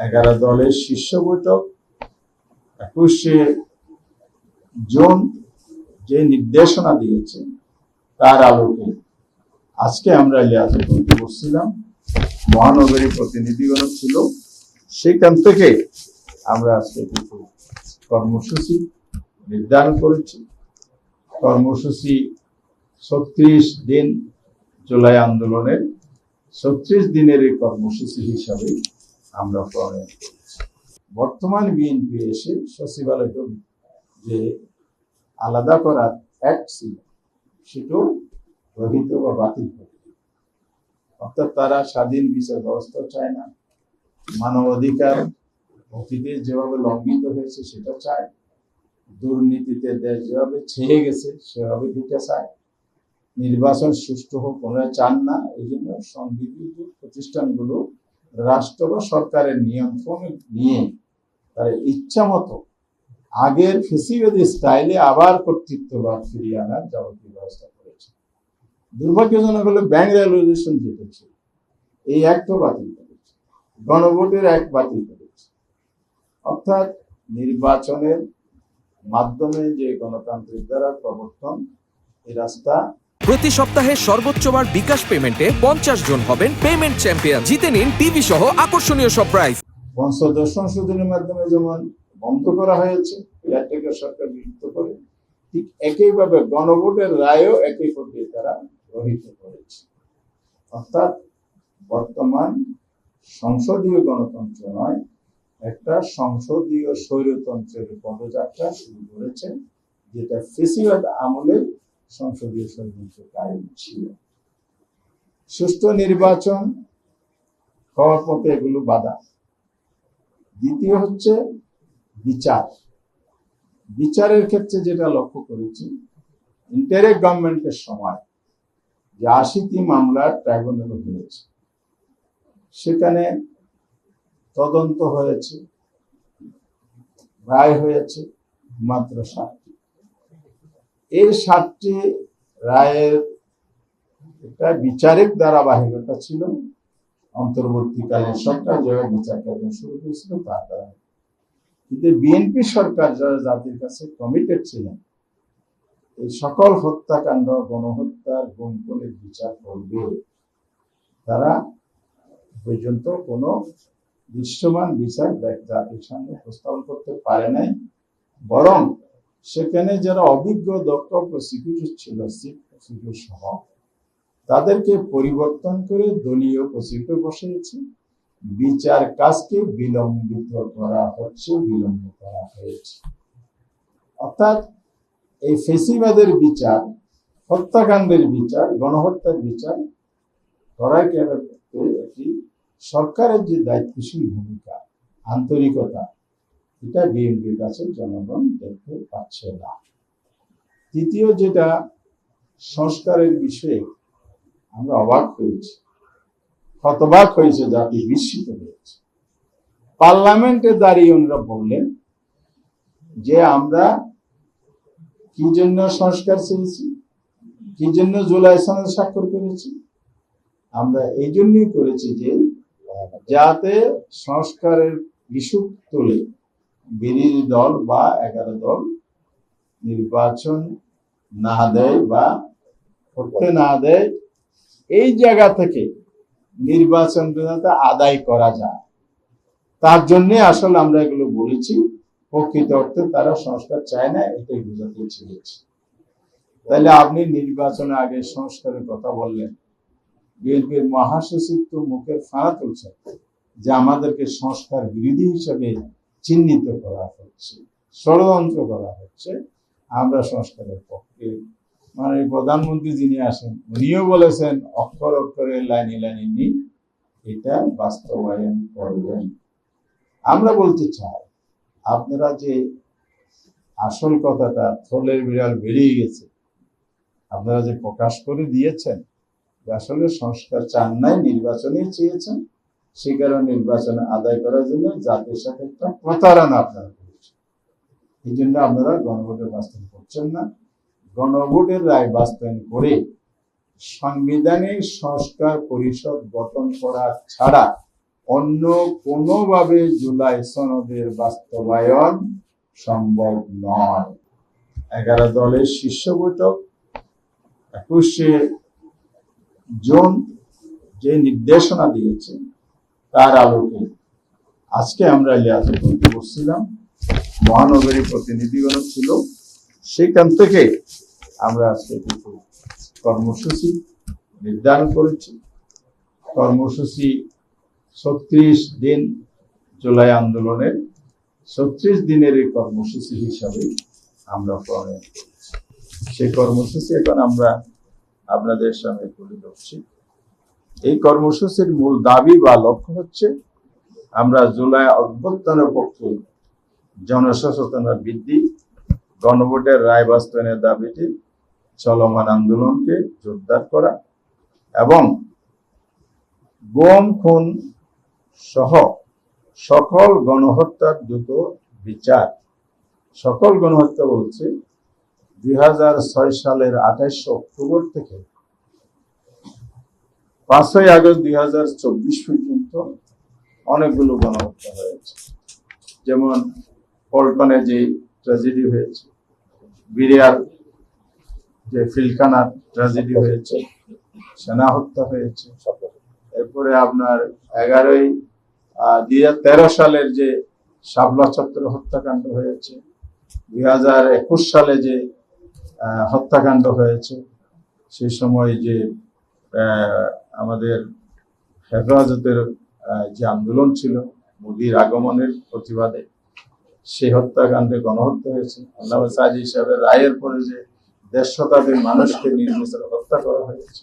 11 দলের শীর্ষ বৈঠক 21শে জুন যে নির্দেশনা দিয়েছে তার আলোকে আজকে আমরা লিয়াজতগঞ্জে বসছিলাম, মহানগরী প্রতিনিধিগণ ছিল, সেখান থেকে আমরা আজকে কিছু কর্মসূচি নির্ধারণ করেছি। কর্মসূচি 36 দিন জুলাই আন্দোলনের 36 দিনের এই কর্মসূচি হিসাবে আমরা প্রণয়ন করেছি। বর্তমান বিএনপি এসে সচিবালয়টা যে আলাদা করার অ্যাক্ট ছিল সেটাও রহিত বা বাতিল করে, অর্থাৎ তারা স্বাধীন বিচার ব্যবস্থা চায় না, মানবাধিকার অতীতে যেভাবে লঙ্ঘিত হয়েছে সেটা চায়, দুর্নীতিতে দেশ যেভাবে ছেয়ে গেছে সেভাবে দিতে চায়, নির্বাচন সুষ্ঠু হোক ওনারা চান না। এই জন্য সংবিধিত প্রতিষ্ঠানগুলো রাষ্ট্র বা সরকারের নিয়ন্ত্রণে নিয়ে তারা ইচ্ছা মতো আগের ফেসিবাদী স্টাইলে আবার কর্তৃত্ববাদ ফিরিয়ে আনার যাবতীয় ব্যবস্থা করেছে। দুর্ভাগ্যজনক হলো ব্যাংক রেগুলেশন যেটা ছিল এই অ্যাক্টও বাতিল করেছে, গণভোটের অ্যাক্ট বাতিল করেছে। অর্থাৎ নির্বাচনের মাধ্যমে যে গণতান্ত্রিক দ্বারা প্রবর্তন এই রাস্তা। প্রতি সপ্তাহে সর্বোচ্চবার বিকাশ পেমেন্টে 50 জন হবেন পেমেন্ট চ্যাম্পিয়ন। জিতে নিন টিভি সহ আকর্ষণীয় সব প্রাইজ। পঞ্চদশ সংশোধনের মাধ্যমে যেমন বন্ধ করা হয়েছে, এয়ারটেকের সরকার বিলুপ্ত করে, ঠিক একইভাবে গণভোটের রায়ও একই পদ্ধতি তারা রহিত করেছে। অর্থাৎ বর্তমান সংসদীয় গণতন্ত্র নয়, একটা সংসদীয় স্বৈরতন্ত্রের পদযাত্রা শুরু করেছে, যেটা ফেসিবাদ আমলের সংসদীয় স্বৈরতন্ত্র কায়েম ছিল। সুষ্ঠু নির্বাচন হওয়ার পথে এগুলো বাধা। দ্বিতীয় হচ্ছে বিচার। বিচারের ক্ষেত্রে যেটা লক্ষ্য করেছি, ইন্টারিম গভর্নমেন্টের সময় যে 80টি মামলার ট্রাইব্যুনাল হয়েছে, সেখানে তদন্ত হয়েছে, রায় হয়েছে মাত্র 7টি। এই 7টি রায়ের একটা বিচারিক ধারাবাহিকতা ছিল অন্তর্বর্তীকালীন সরকার যেভাবে বিচার কার্য শুরু করেছিল তার দ্বারা। কিন্তু বিএনপি সরকার যারা জাতির কাছে কমিটেড ছিলেন এই সকল হত্যাকাণ্ড, গণহত্যার গুণগুলির বিচার করবে, তারা পর্যন্ত কোনো দৃশ্যমান বিচার জাতির সামনে উপস্থাপন করতে পারে নাই। বরং সেখানে যারা অভিজ্ঞ দক্ষ প্রসিকিউটর ছিল, চিফ প্রসিকিউটর সহ, তাদেরকে পরিবর্তন করে দলীয় প্রসিকিউটর বসিয়েছে। বিচার কাজকে বিলম্বিত করা হচ্ছে, বিলম্ব করা হয়েছে। অর্থাৎ এই ফেসিবাদের বিচার, হত্যাকাণ্ডের বিচার, গণহত্যার বিচার করার একটি সরকারের যে দায়িত্বশীল ভূমিকা, আন্তরিকতা, এটা বিএনপির কাছে জনগণ দেখতে পাচ্ছে না। তৃতীয় যেটা সংস্কারের বিষয়ে আমরা অবাক হয়েছি, হতবাক হয়েছে, জাতি বিস্মিত হয়েছে। পার্লামেন্টে দাঁড়িয়ে ওনারা বললেন যে আমরা কি জন্য সংস্কার চেয়েছি, কি জন্য জুলাই সনদ স্বাক্ষর করেছি। আমরা এই জন্যই করেছি যে যাতে সংস্কারের ইস্যু তুলে বিরোধী দল বা 11 দল নির্বাচন না দেয় বা করতে না দেয়, এই জায়গা থেকে নির্বাচনটা আদায় করা যায়। তার জন্য আসলে আমরা এগুলো বলেছি। প্রকৃত অর্থে তারা সংস্কার চায় না, এটাই বোঝাতে চেয়েছি। তাহলে আপনি নির্বাচনের আগে সংস্কারের কথা বললেন, বিএনপির মহাসচিব তো মুখের ফাঁড়া তুলছেন যে আমাদেরকে সংস্কার বিরোধী হিসেবে চিহ্নিত করা হচ্ছে, ষড়যন্ত্র করা হচ্ছে। আমরা সংস্কারের পক্ষে। মানে প্রধানমন্ত্রী যিনি আসেন উনিও বলেছেন অক্ষর অক্ষরে, লাইনে লাইনে নেই, এটা বাস্তবায়ন করবেন। আমরা বলতে চাই, আপনারা যে আসল কথাটা থলের বিড়াল বেরিয়ে গেছে, আপনারা যে প্রকাশ করে দিয়েছেন যে আসলে সংস্কার চান নাই, নির্বাচনে চেয়েছেন, সে কারণে নির্বাচন আদায় করার জন্য জাতির সাথে একটা প্রতারণা আপনারা করেছেন। এই জন্য আপনারা গণভোটের বাস্তবায়ন করছেন না। গণভোটের রায় বাস্তবায়ন করে সাংবিধানিক সংস্কার পরিষদ গঠন করা ছাড়া অন্য কোনোভাবে জুলাই সনদের বাস্তবায়ন সম্ভব নয়। 11 দলের শীর্ষ বৈঠক 21শে জুন যে নির্দেশনা দিয়েছে তার আলোকে আজকে আমরা লিয়াজতপুরে বসছিলাম, মহানগরী প্রতিনিধিগণ ছিল, সেখান থেকে আমরা আজকে কিছু কর্মসূচি নির্ধারণ করেছি। কর্মসূচি 36 দিন জুলাই আন্দোলনের 36 দিনের এই কর্মসূচি হিসাবে আমরা প্রণয়ন করেছি। সেই কর্মসূচি এখন আমরা আপনাদের সামনে তুলে ধরছি। এই কর্মসূচির মূল দাবি বা লক্ষ্য হচ্ছে আমরা জুলাই অভ্যুত্থানের পক্ষে জনসচেতনতা বৃদ্ধি, গণভোটের রায় বাস্তবায়নের দাবিটি চলমান আন্দোলনকে জোরদার করা এবং গুম খুন সহ সকল গণহত্যার দ্রুত বিচার। সকল গণহত্যা বলছে 2006 সালের 28 অক্টোবর থেকে 5ই আগস্ট 2024 পর্যন্ত অনেকগুলো গণহত্যা হয়েছে। যেমন পল্টনে যে ট্র্যাজেডি হয়েছে, বিরিয়ার যে ফিলখানার ট্র্যাজেডি হয়েছে, সেনা হত্যা হয়েছে, এরপরে আপনার 2013 সালের যে শাপলা চত্বর হত্যাকাণ্ড হয়েছে, 2021 সালে যে হত্যাকাণ্ড হয়েছে, সেই সময় যে আমাদের হেফাজতের যে আন্দোলন ছিল মোদির আগমনের প্রতিবাদে, সেই হত্যাকাণ্ডে গণহত্যা হয়েছে। আল্লামা সাঈদী সাহেবের রায়ের পরে যে 150 শতাধিক মানুষকে নির্বিচারে হত্যা করা হয়েছে।